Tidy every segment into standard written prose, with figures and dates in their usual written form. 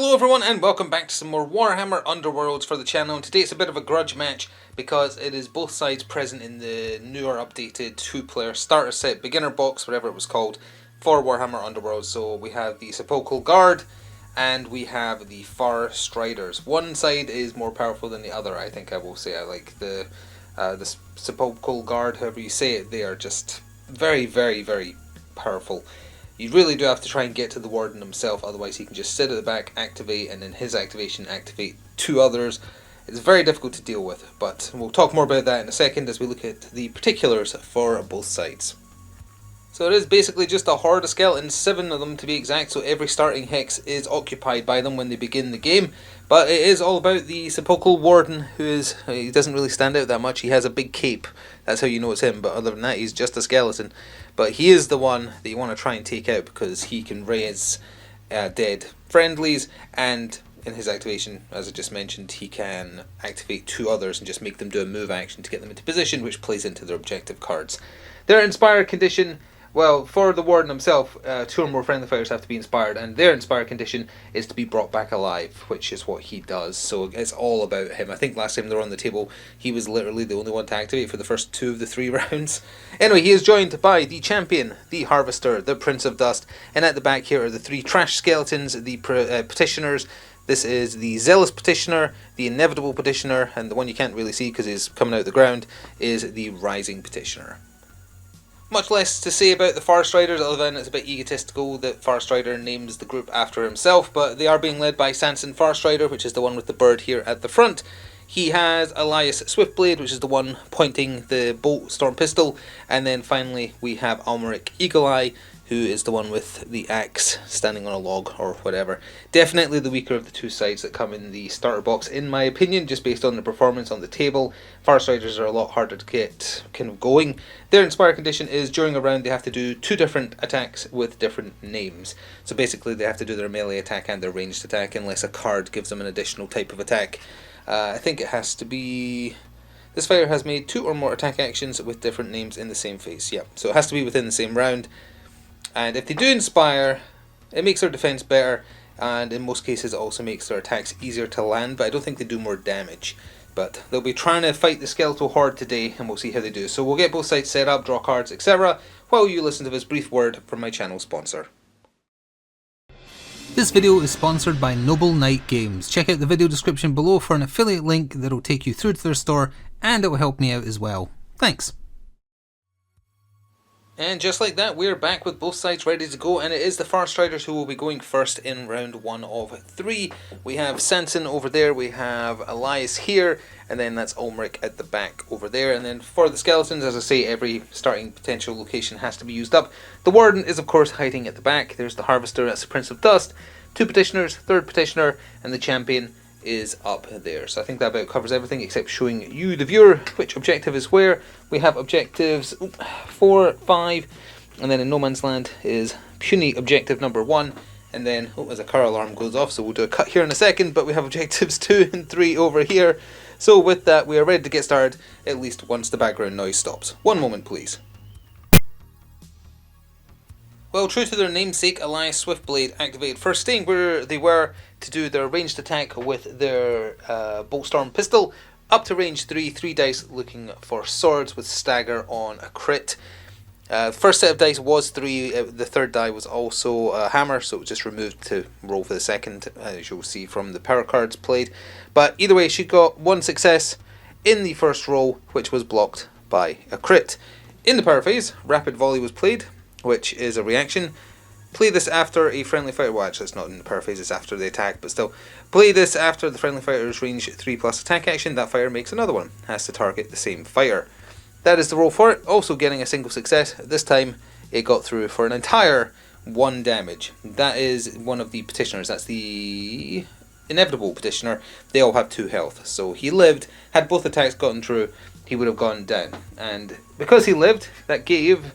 Hello everyone and welcome back to some more Warhammer Underworlds for the channel. And today it's a bit of a grudge match because it is both sides present in the newer updated 2-player starter set, beginner box, whatever it was called, for Warhammer Underworlds. So we have the Sepulchral Guard and we have the Farstriders. One side is more powerful than the other, I think I will say. I like the Sepulchral Guard, however you say it. They are just very, very, very powerful. You really do have to try and get to the Warden himself, otherwise he can just sit at the back, activate, and then his activation activate two others. It's very difficult to deal with, but we'll talk more about that in a second as we look at the particulars for both sides. So it is basically just a horde of skeletons, 7 of them to be exact, so every starting hex is occupied by them when they begin the game. But it is all about the Sepulchral Warden, he doesn't really stand out that much. He has a big cape, that's how you know it's him, but other than that he's just a skeleton. But he is the one that you want to try and take out because he can raise dead friendlies, and in his activation, as I just mentioned, he can activate two others and just make them do a move action to get them into position, which plays into their objective cards. Their inspired condition, well, for the Warden himself, 2 or more friendly fighters have to be inspired, and their inspired condition is to be brought back alive, which is what he does. So it's all about him. I think last time they were on the table, he was literally the only one to activate for the first 2 of the 3 rounds. Anyway, he is joined by the Champion, the Harvester, the Prince of Dust, and at the back here are the 3 Trash Skeletons, the Petitioners. This is the Zealous Petitioner, the Inevitable Petitioner, and the one you can't really see because he's coming out of the ground is the Rising Petitioner. Much less to say about the Farstriders, other than it's a bit egotistical that Farstrider names the group after himself, but they are being led by Sanson Farstrider, which is the one with the bird here at the front. He has Elias Swiftblade, which is the one pointing the bolt storm pistol, and then finally we have Almeric Eagle-Eye, who is the one with the axe standing on a log or whatever. Definitely the weaker of the 2 sides that come in the starter box, in my opinion, just based on the performance on the table. Farstriders are a lot harder to get kind of going. Their inspired condition is during a round they have to do 2 different attacks with different names. So basically they have to do their melee attack and their ranged attack unless a card gives them an additional type of attack. I think it has to be... This fighter has made 2 or more attack actions with different names in the same phase. Yeah, so it has to be within the same round. And if they do inspire, it makes their defense better, and in most cases it also makes their attacks easier to land, but I don't think they do more damage. But they'll be trying to fight the Skeletal Horde today, and we'll see how they do. So we'll get both sides set up, draw cards, etc., while you listen to this brief word from my channel sponsor. This video is sponsored by Noble Knight Games. Check out the video description below for an affiliate link that will take you through to their store, and it will help me out as well. Thanks. And just like that, we're back with both sides ready to go, and it is the Farstriders who will be going first in round 1 of 3. We have Sanson over there, we have Elias here, and then that's Almeric at the back over there. And then for the skeletons, as I say, every starting potential location has to be used up. The Warden is of course hiding at the back. There's the Harvester, that's the Prince of Dust, 2 Petitioners, 3rd Petitioner, and the Champion is up there. So I think that about covers everything except showing you, the viewer, which objective is where. We have objectives 4, 5, and then in No Man's Land is puny objective number 1, and then, as a car alarm goes off, so we'll do a cut here in a second, but we have objectives 2 and 3 over here. So with that, we are ready to get started, at least once the background noise stops. One moment please. Well, true to their namesake, Elias Swiftblade activated first, staying where they were to do their ranged attack with their bolt storm pistol. Up to range 3, 3 dice looking for swords with stagger on a crit. First set of dice was 3, the 3rd die was also a hammer, so it was just removed to roll for the 2nd, as you'll see from the power cards played. But either way, she got 1 success in the first roll, which was blocked by a crit. In the power phase, rapid volley was played, which is a reaction. Play this after a friendly fighter, well actually it's not in the power phase, it's after the attack, but still. Play this after the friendly fighter's range 3+ attack action, that fighter makes another one, has to target the same fighter. That is the roll for it, also getting a single success. This time it got through for an entire 1 damage. That is one of the Petitioners, that's the Inevitable Petitioner. They all have 2 health, so he lived. Had both attacks gotten through, he would have gone down. And because he lived, that gave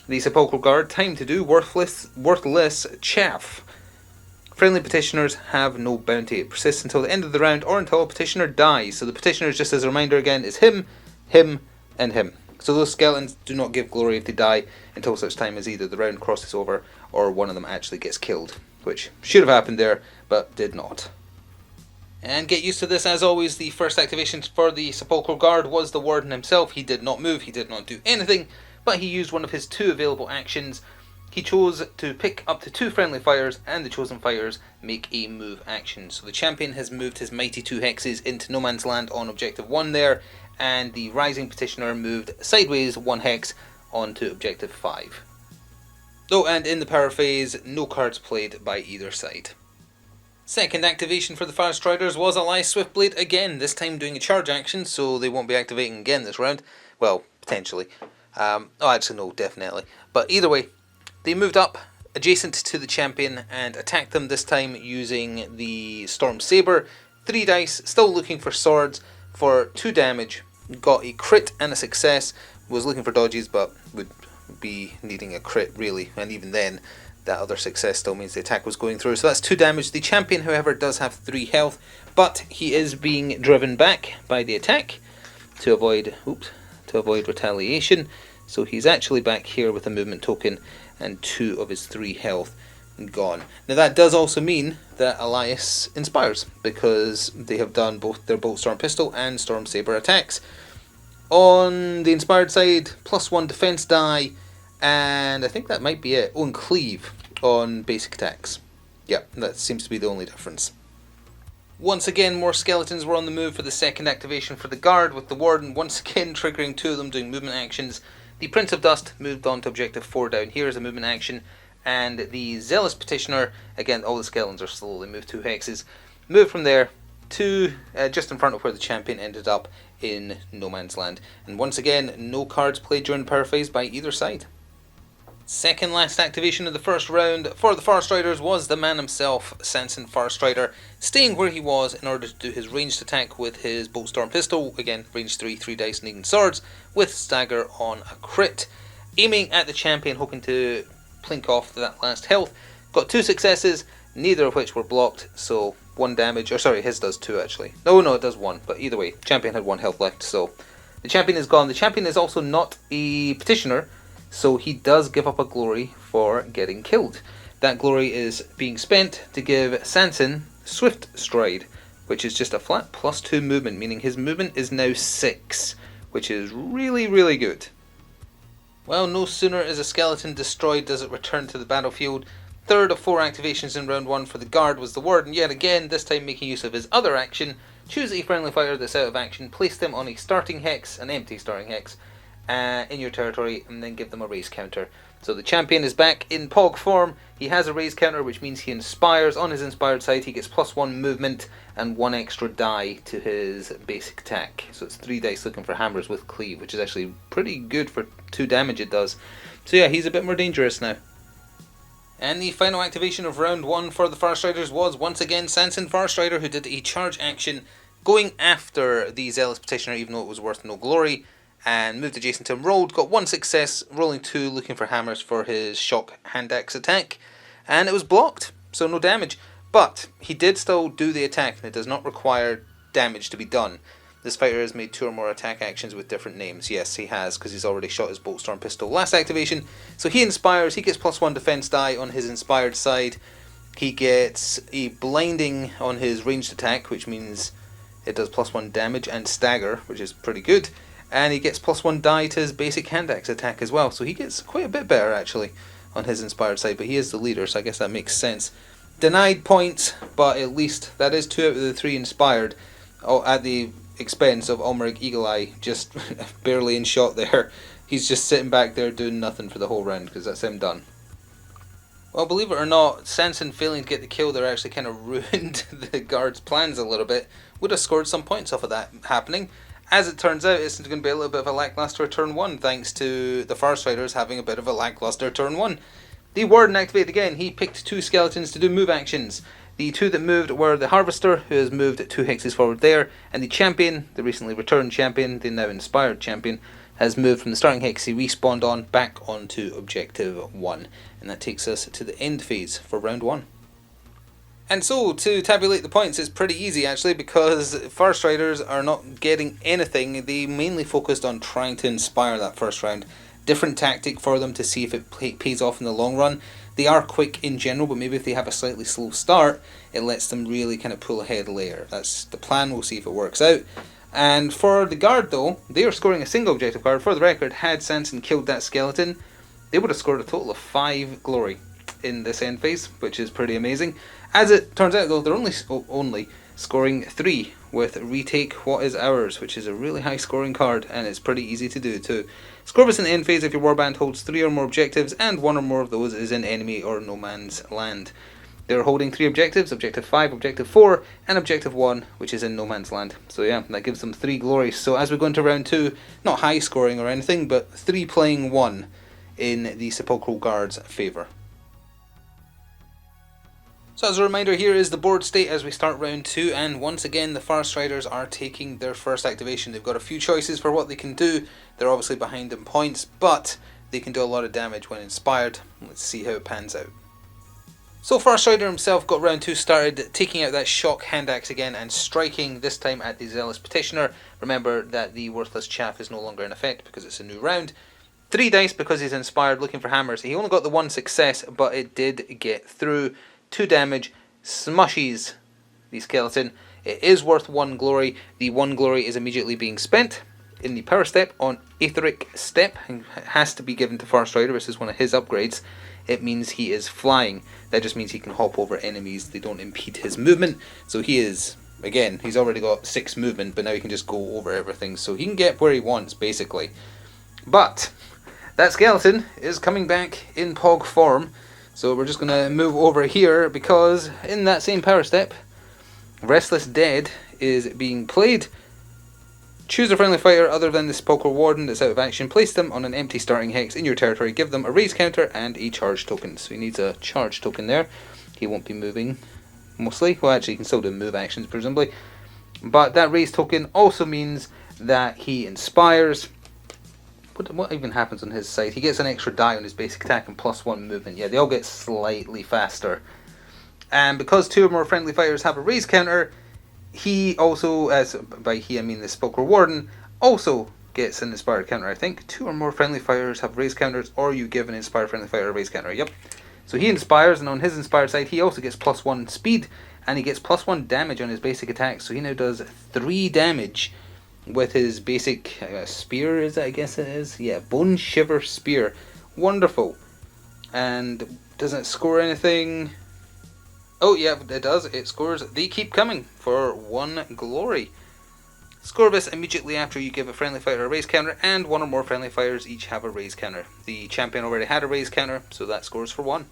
the Sepulchral Guard time to do worthless chaff. Friendly Petitioners have no bounty. It persists until the end of the round or until a Petitioner dies. So the Petitioners, just as a reminder again, is him, him, and him. So those skeletons do not give glory if they die until such time as either the round crosses over or one of them actually gets killed, which should have happened there, but did not. And get used to this, as always, the first activation for the Sepulchral Guard was the Warden himself. He did not move, he did not do anything, but he used one of his 2 available actions. He chose to pick up to 2 friendly fires, and the chosen fires make a move action. So the champion has moved his mighty 2 hexes into no man's land on objective 1 there, and the Rising Petitioner moved sideways 1 hex onto objective 5. Oh, and in the power phase, no cards played by either side. Second activation for the Farstriders was Elias Swiftblade again, this time doing a charge action, so they won't be activating again this round. Well, potentially. Actually no, definitely. But either way, they moved up adjacent to the champion and attacked them, this time using the Storm Saber. 3 dice, still looking for swords for 2 damage. Got a crit and a success. Was looking for dodges, but would be needing a crit really, and even then that other success still means the attack was going through. So that's 2 damage. The champion, however, does have 3 health, but he is being driven back by the attack to avoid retaliation. So he's actually back here with a movement token and 2 of his 3 health gone. Now that does also mean that Elias inspires, because they have done both their Bolt Storm Pistol and Storm Saber attacks. On the inspired side, +1 defense die, and I think that might be it. Oh, and cleave on basic attacks. Yeah, that seems to be the only difference. Once again, more skeletons were on the move for the second activation for the guard, with the Warden once again triggering 2 of them doing movement actions. The Prince of Dust moved on to objective 4 down here as a movement action, and the Zealous Petitioner, again all the skeletons are slowly moved 2 hexes, moved from there to just in front of where the champion ended up in no man's land. And once again, no cards played during the power phase by either side. Second last activation of the first round for the Farstriders was the man himself, Sanson Farstrider, staying where he was in order to do his ranged attack with his Bolt Storm Pistol, again range 3, 3 dice needing swords, with stagger on a crit, aiming at the champion, hoping to plink off that last health. Got 2 successes, neither of which were blocked, so 1 damage, or sorry, his does 2 actually. No, it does 1, but either way, champion had 1 health left, so the champion is gone. The champion is also not a petitioner, so he does give up a glory for getting killed. That glory is being spent to give Sanson Swift Stride, which is just a flat +2 movement, meaning his movement is now 6, which is really, really good. Well, no sooner is a skeleton destroyed does it return to the battlefield. Third of 4 activations in round 1 for the guard was the Warden, yet again, this time making use of his other action. Choose a friendly fighter that's out of action, place them on a starting hex, an empty starting hex, in your territory, and then give them a raise counter. So the champion is back in Pog form. He has a raise counter, which means he inspires. On his inspired side, he gets +1 movement and 1 extra die to his basic attack. So it's 3 dice looking for hammers with cleave, which is actually pretty good for 2 damage it does. So yeah, he's a bit more dangerous now. And the final activation of round 1 for the Farstriders was once again Sanson Farstrider, who did a charge action going after the Zealous Petitioner, even though it was worth no glory, and moved adjacent to him, rolled, got 1 success, rolling 2, looking for hammers for his shock hand axe attack, and it was blocked, so no damage. But he did still do the attack, and it does not require damage to be done. This fighter has made 2 or more attack actions with different names. Yes, he has, because he's already shot his Bolt Storm Pistol last activation. So he inspires, he gets +1 defense die on his inspired side. He gets a blinding on his ranged attack, which means it does +1 damage, and stagger, which is pretty good. And he gets +1 die to his basic hand axe attack as well. So he gets quite a bit better actually on his inspired side, but he is the leader, so I guess that makes sense. Denied points, but at least that is 2 out of the 3 inspired, at the expense of Ulmeric Eagle Eye, just barely in shot there. He's just sitting back there doing nothing for the whole round, because that's him done. Well, believe it or not, Sanson failing to get the kill there actually kind of ruined the guard's plans a little bit. Would have scored some points off of that happening. As it turns out, it's going to be a little bit of a lackluster turn 1, thanks to the Farstriders having a bit of a lackluster turn 1. The Warden activated again. He picked 2 skeletons to do move actions. The 2 that moved were the Harvester, who has moved 2 hexes forward there, and the champion, the recently returned champion, the now inspired champion, has moved from the starting hex he respawned on back onto objective 1. And that takes us to the end phase for round 1. And so, to tabulate the points is pretty easy actually, because Farstriders are not getting anything. They mainly focused on trying to inspire that first round. different tactic for them to see if it pays off in the long run. They are quick in general, but maybe if they have a slightly slow start, it lets them really kind of pull ahead later. That's the plan. We'll see if it works out. And for the guard, though, they are scoring a single objective card. For the record, had Sanson killed that skeleton, they would have scored a total of 5 glory in this end phase, which is pretty amazing. As it turns out, though, they're only scoring 3 with Retake What Is Ours, which is a really high scoring card, and it's pretty easy to do too. Score this in the end phase if your warband holds 3 or more objectives, and 1 or more of those is in enemy or no man's land. They're holding 3 objectives, Objective 5, Objective 4, and Objective 1, which is in no man's land. So yeah, that gives them 3 glory. So as we go into round 2, not high scoring or anything, but 3 playing 1 in the Sepulchral Guard's favour. So as a reminder, here is the board state as we start round 2, and once again the Farstriders are taking their first activation. They've got a few choices for what they can do. They're obviously behind in points, but they can do a lot of damage when inspired. Let's see how it pans out. So Farstrider himself got round 2 started, taking out that shock hand axe again and striking, this time at the Zealous Petitioner. Remember that the Worthless Chaff is no longer in effect because it's a new round. 3 dice because he's inspired, looking for hammers. He only got the 1 success, but it did get through. 2 damage, smushes the skeleton. It is worth 1 glory. The 1 glory is immediately being spent in the power step on Etheric Step. It has to be given to Farstrider. This is one of his upgrades. It means he is flying. That just means he can hop over enemies. They don't impede his movement. So he is, again, he's already got 6 movement, but now he can just go over everything. So he can get where he wants, basically. But that skeleton is coming back in Pog form. So we're just going to move over here because in that same power step, Restless Dead is being played. Choose a friendly fighter other than the Sepulchral Warden that's out of action. Place them on an empty starting hex in your territory. Give them a raise counter and a charge token. So he needs a charge token there. He won't be moving mostly. Well, actually, he can still do move actions presumably. But that raise token also means that he inspires. What even happens on his side? He gets an extra die on his basic attack and +1 movement. Yeah, they all get slightly faster. And because 2 or more friendly fighters have a raise counter, he also, as by he I mean the Sepulchral Warden, also gets an inspired counter, I think. 2 or more friendly fighters have raise counters, or you give an inspired friendly fighter a raise counter. Yep. So he inspires, and on his inspired side, he also gets +1 speed, and he gets +1 damage on his basic attack. So he now does 3 damage with his basic spear, is it? I guess it is. Yeah, Bone Shiver Spear. Wonderful. And doesn't it score anything? Oh yeah, it does. It scores They Keep Coming for 1 glory. Score this immediately after you give a friendly fighter a raise counter, and 1 or more friendly fighters each have a raise counter. The champion already had a raise counter, so that scores for 1.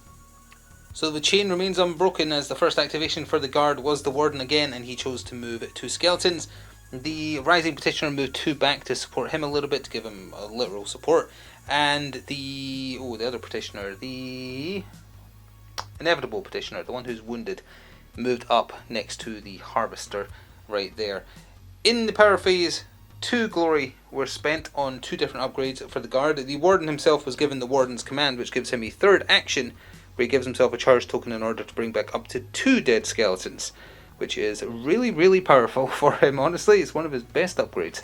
So the chain remains unbroken as the first activation for the guard was the Warden again, and he chose to move 2 skeletons. The Rising Petitioner moved 2 back to support him a little bit, to give him a literal support. And the other Petitioner, the Inevitable Petitioner, the one who's wounded, moved up next to the Harvester right there. In the power phase, 2 glory were spent on 2 different upgrades for the guard. The Warden himself was given the Warden's Command, which gives him a 3rd action, where he gives himself a charge token in order to bring back up to 2 dead skeletons, which is really, really powerful for him. Honestly, it's one of his best upgrades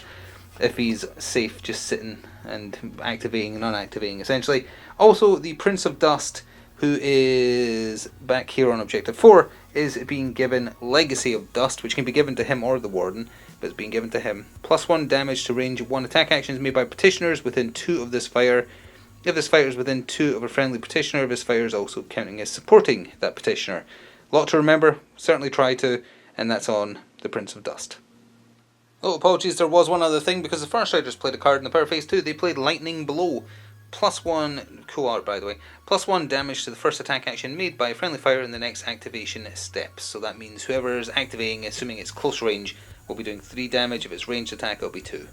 if he's safe just sitting and activating and unactivating, essentially. Also, the Prince of Dust, who is back here on Objective 4, is being given Legacy of Dust, which can be given to him or the Warden, but it's being given to him. +1 damage to range 1 attack actions made by petitioners within 2 of this fighter. If this fighter is within 2 of a friendly petitioner, this fighter is also counting as supporting that petitioner. A lot to remember, certainly try to, and that's on the Prince of Dust. Oh, apologies, there was one other thing, because the Farstriders played a card in the power phase too. They played Lightning Blow. +1, cool art by the way, +1 damage to the first attack action made by a friendly fighter in the next activation step. So that means whoever is activating, assuming it's close range, will be doing 3 damage. If it's ranged attack, it'll be 2.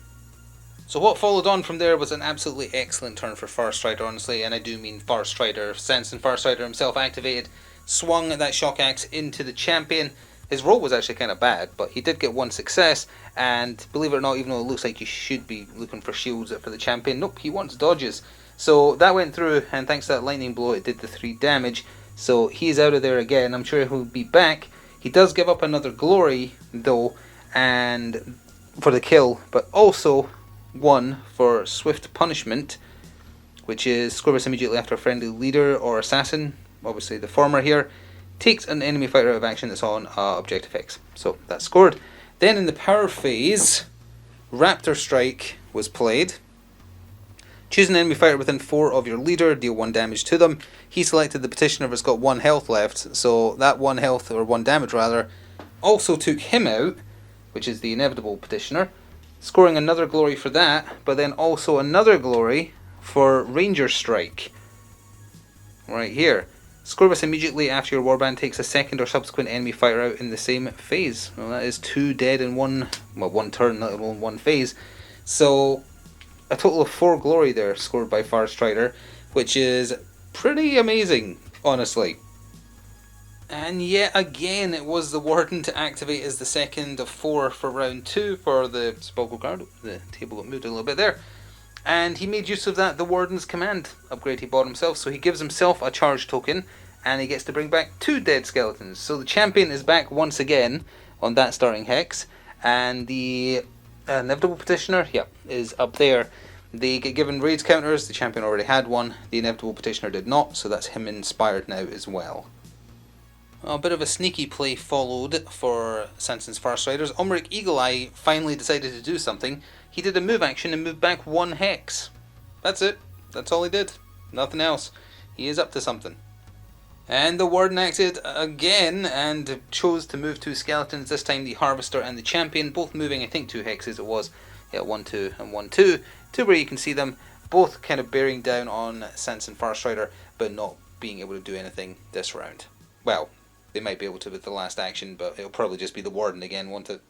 So what followed on from there was an absolutely excellent turn for Farstrider, honestly, and I do mean Farstrider. Sanson Farstrider himself activated, swung that shock axe into the champion. His roll was actually kind of bad, but he did get 1 success, and believe it or not, even though it looks like you should be looking for shields for the champion, nope, he wants dodges. So that went through, and thanks to that lightning blow, it did the 3 damage. So he's out of there again. I'm sure he'll be back. He does give up another glory, though, and for the kill, but also 1 for swift punishment. which is score this immediately after a friendly leader or assassin, obviously the former here, takes an enemy fighter out of action that's on objective X. So that's scored. Then in the power phase, Raptor Strike was played. Choose an enemy fighter within 4 of your leader, deal 1 damage to them. He selected the petitioner that's got 1 health left, so that 1 health, or 1 damage rather, also took him out, which is the inevitable petitioner, scoring another glory for that, but then also another glory for Ranger Strike. Right here. Score this immediately after your warband takes a second or subsequent enemy fighter out in the same phase. Well, that is 2 dead in one turn, let alone 1 phase. So a total of 4 glory there scored by Farstrider, which is pretty amazing, honestly. And yet again, it was the Warden to activate as the second of 4 for round 2 for the Sepulchral Guard. The table got moved a little bit there. And he made use of that, the Warden's command upgrade he bought himself. So he gives himself a charge token, and he gets to bring back 2 dead skeletons. So the champion is back once again on that starting hex, and the inevitable petitioner, is up there. They get given raids counters. The champion already had one. The inevitable petitioner did not, so that's him inspired now as well. A bit of a sneaky play followed for Sansan's Farstriders. Umric Eagle Eye finally decided to do something. He did a move action and moved back 1 hex. That's it. That's all he did. Nothing else. He is up to something. And the Warden acted again and chose to move 2 skeletons, this time the Harvester and the Champion, both moving, I think 2 hexes it was, 1, 2 and 1, 2, to where you can see them, both kind of bearing down on Sansan Farstrider, but not being able to do anything this round. Well, they might be able to with the last action, but it'll probably just be the Warden again, won't it?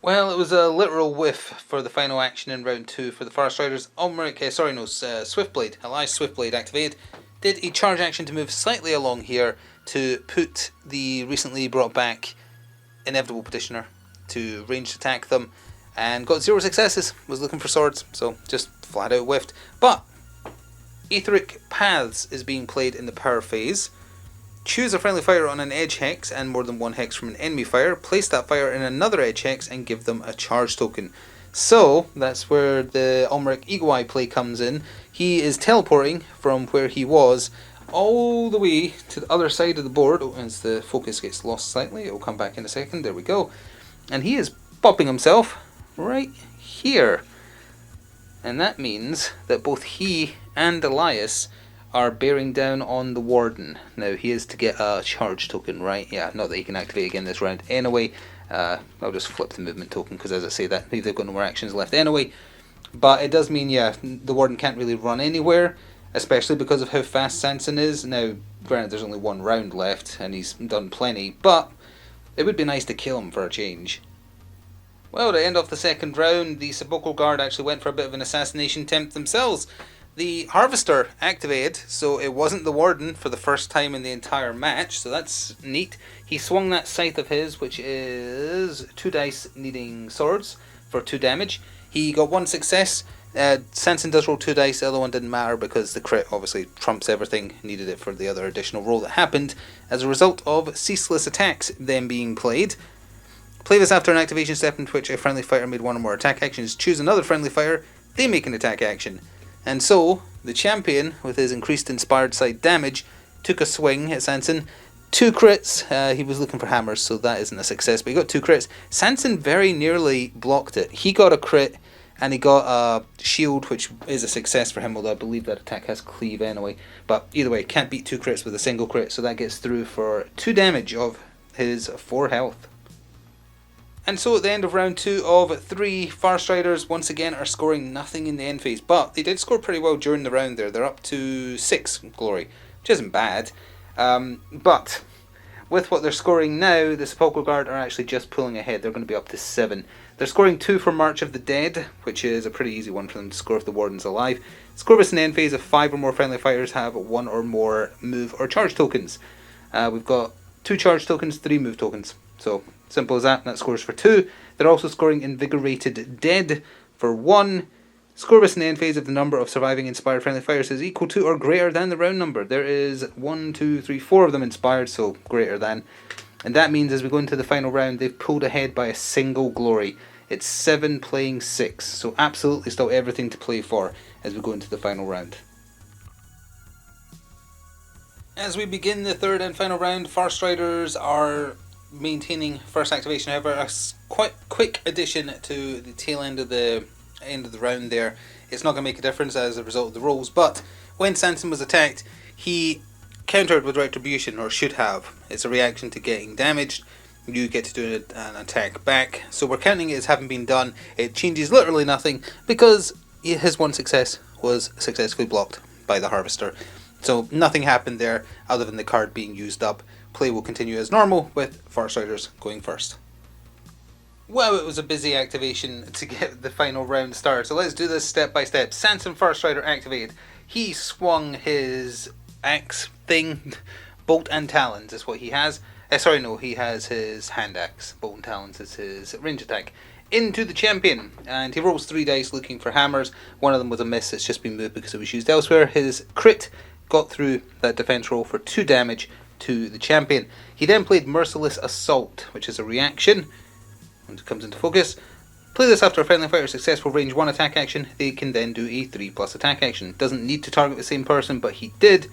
Well, it was a literal whiff for the final action in round 2 for the Farstriders. Swiftblade, Elias Swiftblade activated, did a charge action to move slightly along here to put the recently brought back inevitable petitioner to ranged attack them, and got 0 successes, was looking for swords, so just flat out whiffed. But Etheric Paths is being played in the power phase. Choose a friendly fighter on an edge hex and more than 1 hex from an enemy fighter, place that fighter in another edge hex and give them a charge token. So that's where the Umric Eagle Eye play comes in. He is teleporting from where he was all the way to the other side of the board. As the focus gets lost slightly, it will come back in a second. There we go. And he is popping himself right here. And that means that both he and Elias are bearing down on the Warden. Now he is to get a charge token, right? Yeah, not that he can activate again this round anyway. I'll just flip the movement token because, as I say, that they've got no more actions left anyway. But it does mean, the Warden can't really run anywhere, especially because of how fast Sansan is. Now, granted, there's only 1 round left and he's done plenty, but it would be nice to kill him for a change. Well, to end off the second round, the Sepulchral Guard actually went for a bit of an assassination attempt themselves. The Harvester activated, so it wasn't the Warden for the first time in the entire match, so that's neat. He swung that scythe of his, which is 2 dice needing swords for 2 damage. He got 1 success. Sansan does roll 2 dice, the other one didn't matter because the crit obviously trumps everything, needed it for the other additional roll that happened as a result of ceaseless attacks then being played. Play this after an activation step in which a friendly fighter made 1 or more attack actions. Choose another friendly fighter, they make an attack action. And so, the champion, with his increased inspired side damage, took a swing at Sansan. 2 crits, he was looking for hammers, so that isn't a success, but he got 2 crits. Sansan very nearly blocked it. He got a crit, and he got a shield, which is a success for him, although I believe that attack has cleave anyway. But either way, can't beat 2 crits with a single crit, so that gets through for 2 damage of his 4 health. And so at the end of round 2 of 3, Farstriders once again are scoring nothing in the end phase, but they did score pretty well during the round there. They're up to 6 glory, which isn't bad. But with what they're scoring now, the Sepulchral Guard are actually just pulling ahead. They're going to be up to 7. They're scoring 2 for March of the Dead, which is a pretty easy one for them to score if the Warden's alive. Score this in the end phase if 5 or more friendly fighters have 1 or more move or charge tokens. We've got 2 charge tokens, 3 move tokens. So simple as that, and that scores for 2. They're also scoring Invigorated Dead for 1. Score this in the end phase if the number of surviving inspired friendly fighters is equal to or greater than the round number. There is 1, 2, 3, 4 of them inspired, so greater than. And that means as we go into the final round, they've pulled ahead by a single glory. It's 7 playing 6, so absolutely still everything to play for as we go into the final round. As we begin the third and final round, Farstriders are maintaining first activation. However, a quite quick addition to the tail end of the round there. It's not going to make a difference as a result of the rolls, but when Sanson was attacked, he countered with Retribution, or should have. It's a reaction to getting damaged. You get to do an attack back. So we're counting it as having been done. It changes literally nothing because his one success was successfully blocked by the Harvester. So nothing happened there other than the card being used up. Play will continue as normal with Farstriders going first. Well, it was a busy activation to get the final round started, so let's do this step by step. Sanson Farstrider activated. He swung his axe thing. Bolt and Talons is what he has. He has his hand axe. Bolt and Talons is his range attack. Into the champion, and he rolls 3 dice looking for hammers. One of them was a miss, it's just been moved because it was used elsewhere. His crit got through that defense roll for 2 damage to the champion. He then played Merciless Assault, which is a reaction. When it comes into focus, play this after a friendly fighter's successful range 1 attack action. They can then do a 3+ attack action. Doesn't need to target the same person, but he did.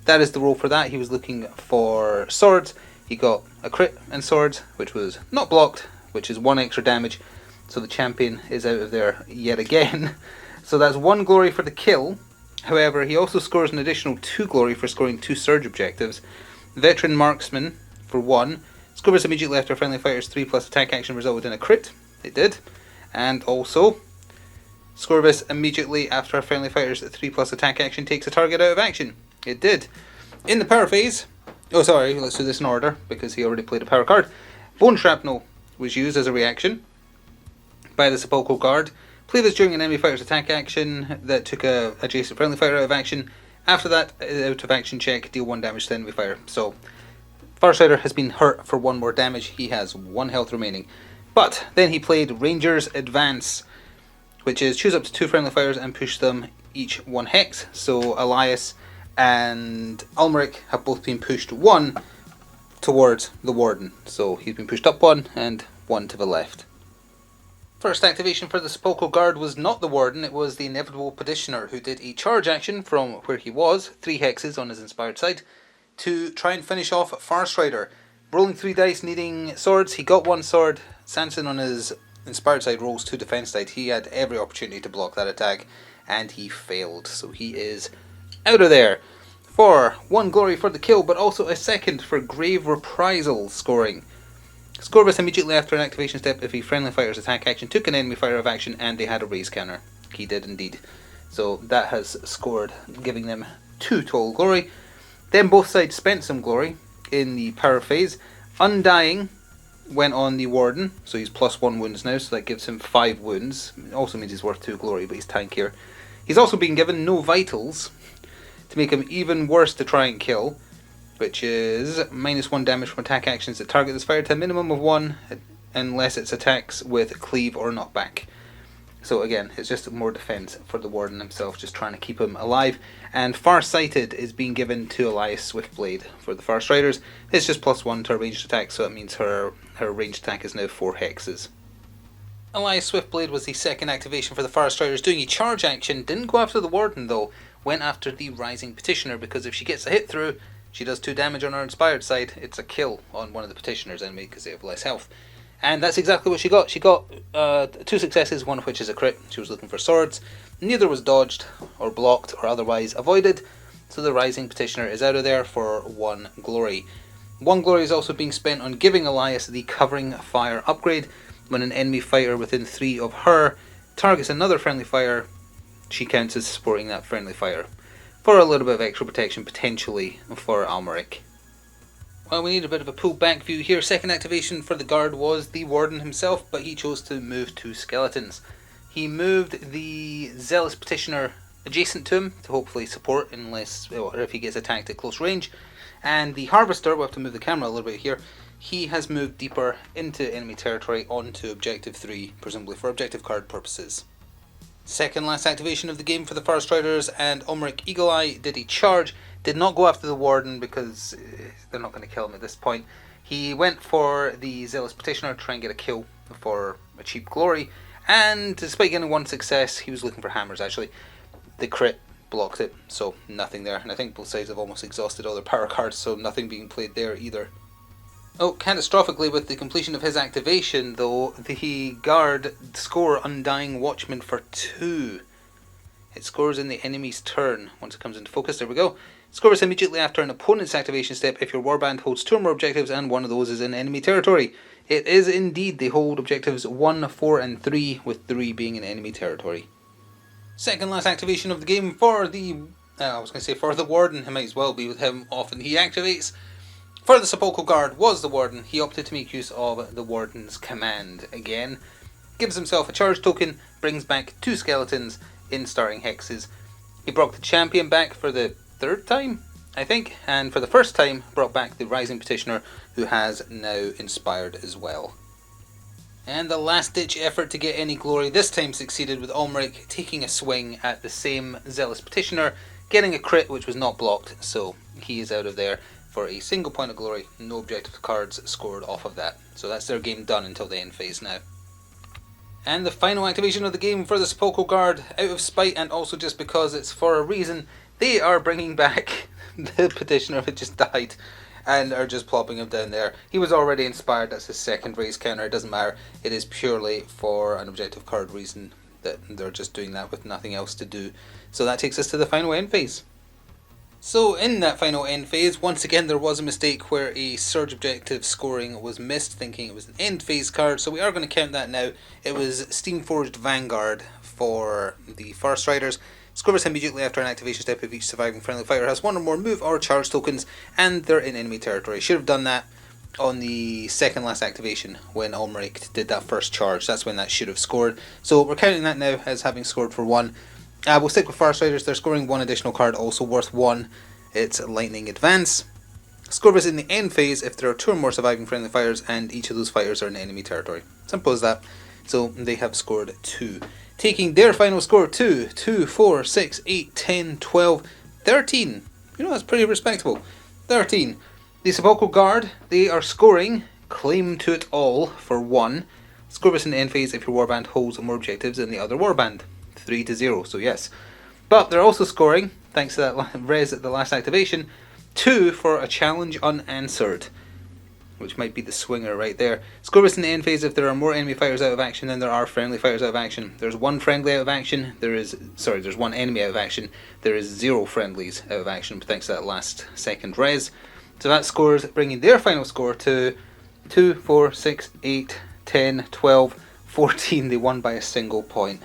That is the roll for that. He was looking for swords. He got a crit and swords, which was not blocked, which is 1 extra damage. So the champion is out of there yet again. So that's 1 glory for the kill. However, he also scores an additional 2 glory for scoring 2 surge objectives. Veteran Marksman for 1. Scores immediately after a friendly fighter's 3+ attack action resulted in a crit. It did. And also, Scorvus immediately after a friendly fighter's 3+ attack action takes a target out of action. It did. In the power phase, let's do this in order because he already played a power card. Bone Shrapnel was used as a reaction by the Sepulchral guard. Play this during an enemy fighter's attack action that took a adjacent friendly fighter out of action. After that, out of action check, deal 1 damage to the enemy fighter. So, Farstrider has been hurt for 1 more damage. He has 1 health remaining. But then he played Ranger's Advance, which is choose up to 2 friendly fighters and push them each 1 hex. So Elias and Ulmric have both been pushed 1 towards the Warden. So he's been pushed up 1 and 1 to the left. First activation for the Sepulchral Guard was not the Warden, it was the Inevitable Petitioner, who did a charge action from where he was, 3 hexes on his inspired side, to try and finish off Farstrider. Rolling 3 dice, needing swords, he got 1 sword. Sanson on his inspired side rolls 2 defense side. He had every opportunity to block that attack, and he failed, so he is out of there. For 1 glory for the kill, but also a 2nd for Grave Reprisal scoring. Scorvus immediately after an activation step if a friendly fighter's attack action took an enemy fighter of action and they had a raise counter. He did indeed. So that has scored, giving them 2 total glory. Then both sides spent some glory in the power phase. Undying went on the Warden, so he's +1 wounds now, so that gives him 5 wounds. It also means he's worth 2 glory, but he's tankier. He's also been given no vitals to make him even worse to try and kill, which is -1 damage from attack actions that target this fighter to a minimum of 1, unless it's attacks with cleave or knockback. So again, it's just more defense for the Warden himself, just trying to keep him alive. And Farsighted is being given to Elias Swiftblade for the Farstriders. It's just +1 to her ranged attack, so that means her ranged attack is now 4 hexes. Elias Swiftblade was the 2nd activation for the Farstriders, doing a charge action. Didn't go after the Warden though, went after the Rising Petitioner, because if she gets a hit through, she does 2 damage on her inspired side. It's a kill on one of the Petitioner's enemy because they have less health. And that's exactly what she got. She got 2 successes, one of which is a crit. She was looking for swords. Neither was dodged or blocked or otherwise avoided. So the Rising Petitioner is out of there for 1 glory. 1 glory is also being spent on giving Elias the Covering Fire upgrade. When an enemy fighter within 3 of her targets another friendly fighter, she counts as supporting that friendly fighter, for a little bit of extra protection potentially for Almeric. Well, we need a bit of a pull back view here. 2nd activation for the guard was the Warden himself, but he chose to move 2 skeletons. He moved the Zealous Petitioner adjacent to him to hopefully support if he gets attacked at close range. And the Harvester, we'll have to move the camera a little bit here, he has moved deeper into enemy territory onto Objective 3, presumably for objective card purposes. 2nd last activation of the game for the Farstriders, and Ulmric Eagle-Eye did a charge. Did not go after the Warden because they're not going to kill him at this point. He went for the Zealous Petitioner to try and get a kill for a cheap glory, and despite getting 1 success, he was looking for hammers actually. The crit blocked it, so nothing there. And I think both sides have almost exhausted all their power cards, so nothing being played there either. Oh, catastrophically, with the completion of his activation, though, the guard score Undying Watchman for 2. It scores in the enemy's turn. Once it comes into focus, there we go. Scores immediately after an opponent's activation step if your warband holds 2 or more objectives and one of those is in enemy territory. It is indeed. They hold objectives 1, 4 and 3, with 3 being in enemy territory. Second last activation of the game for the... for the Warden. It might as well be with him often. He activates. For the Sepulchral Guard was the Warden. He opted to make use of the Warden's command again. Gives himself a charge token, brings back 2 skeletons in starting hexes. He brought the champion back for the 3rd time, I think, and for the first time brought back the Rising Petitioner, who has now inspired as well. And the last ditch effort to get any glory this time succeeded, with Ulmric taking a swing at the same Zealous Petitioner, getting a crit which was not blocked, so he is out of there for a single point of glory. No objective cards scored off of that, so that's their game done until the end phase now. And the final activation of the game for the Sepulchral Guard, out of spite and also just because it's for a reason, they are bringing back the Petitioner who just died and are just plopping him down there. He was already inspired, that's his second raise counter, it doesn't matter. It is purely for an objective card reason that they're just doing that with nothing else to do. So that takes us to the final end phase. So in that final end phase, once again there was a mistake where a surge objective scoring was missed, thinking it was an end phase card, so we are going to count that now. It was Steamforged Vanguard for the Farstriders. Scores immediately after an activation step if each surviving friendly fighter has 1 or more move or charge tokens and they're in enemy territory. Should have done that on the second last activation when Ulmric did that first charge. That's when that should have scored. So we're counting that now as having scored for 1. We'll stick with Farstriders. They're scoring 1 additional card, also worth 1. It's Lightning Advance. Score is in the end phase if there are 2 or more surviving friendly fighters and each of those fighters are in enemy territory. Simple as that. So they have scored 2. Taking their final score to 2, 4, 6, 8, 10, 12, 13. You know, that's pretty respectable. 13. The Sepulchral Guard, they are scoring Claim to It All for 1. Score is in the end phase if your warband holds more objectives than the other warband. 3-0, so yes. But they're also scoring, thanks to that res at the last activation, 2 for a challenge unanswered, which might be the swinger right there. Score is in the end phase if there are more enemy fighters out of action than there are friendly fighters out of action. There's 1 friendly out of action, there's 1 enemy out of action, there is 0 friendlies out of action, thanks to that last second res. So that scores, bringing their final score to 2, 4, 6, 8, 10, 12, 14. They won by a single point.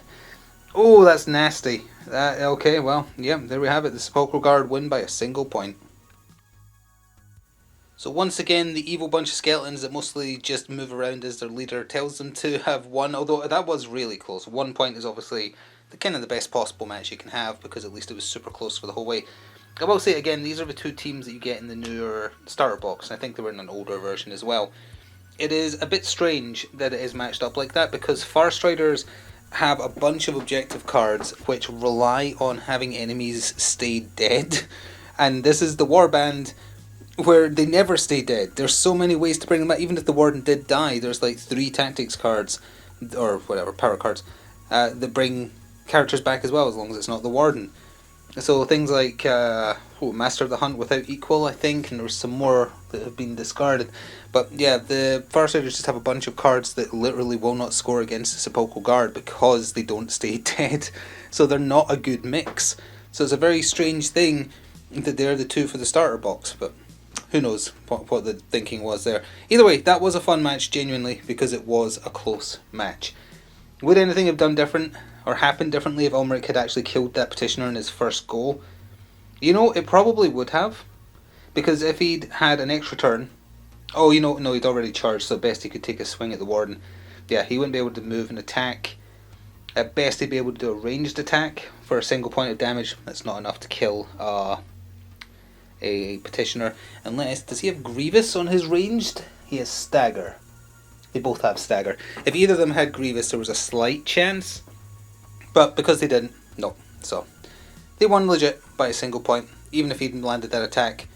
Oh, that's nasty. Okay, well, yeah, there we have it. The Sepulchral Guard win by a single point. So once again, the evil bunch of skeletons that mostly just move around as their leader tells them to have won, although that was really close. 1 point is obviously the best possible match you can have, because at least it was super close for the whole way. I will say again, these are the 2 teams that you get in the newer starter box, and I think they were in an older version as well. It is a bit strange that it is matched up like that, because Farstriders have a bunch of objective cards which rely on having enemies stay dead, and this is the warband where they never stay dead. There's so many ways to bring them back. Even if the Warden did die, there's like 3 tactics cards, or whatever, power cards, that bring characters back as well, as long as it's not the Warden. So things like Master of the Hunt without equal, I think, and there's some more that have been discarded. But yeah, the Farsiders just have a bunch of cards that literally will not score against the Sepulchral Guard because they don't stay dead. So they're not a good mix. So it's a very strange thing that they're the 2 for the starter box, but who knows what the thinking was there. Either way, that was a fun match, genuinely, because it was a close match. Would anything have done different or happened differently if Ulmric had actually killed that Petitioner in his first go? You know, it probably would have, because if he'd had an extra turn... Oh, you know, no, he'd already charged, so at best he could take a swing at the Warden. Yeah, he wouldn't be able to move and attack. At best he'd be able to do a ranged attack for a single point of damage. That's not enough to kill a Petitioner. Unless, does he have Grievous on his ranged? He has Stagger. They both have Stagger. If either of them had Grievous, there was a slight chance. But because they didn't, no. So, they won legit by a single point. Even if he'd landed that attack,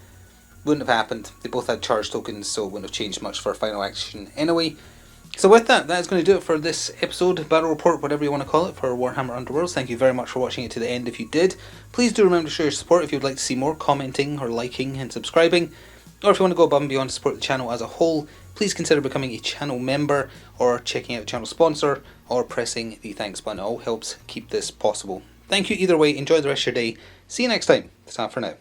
wouldn't have happened. They both had charge tokens, so it wouldn't have changed much for a final action anyway. So with that, that is going to do it for this episode, Battle Report, whatever you want to call it, for Warhammer Underworlds. Thank you very much for watching it to the end if you did. Please do remember to show your support if you would like to see more, commenting or liking and subscribing. Or if you want to go above and beyond to support the channel as a whole, please consider becoming a channel member or checking out the channel sponsor or pressing the thanks button. It all helps keep this possible. Thank you either way, enjoy the rest of your day. See you next time. Ta for now.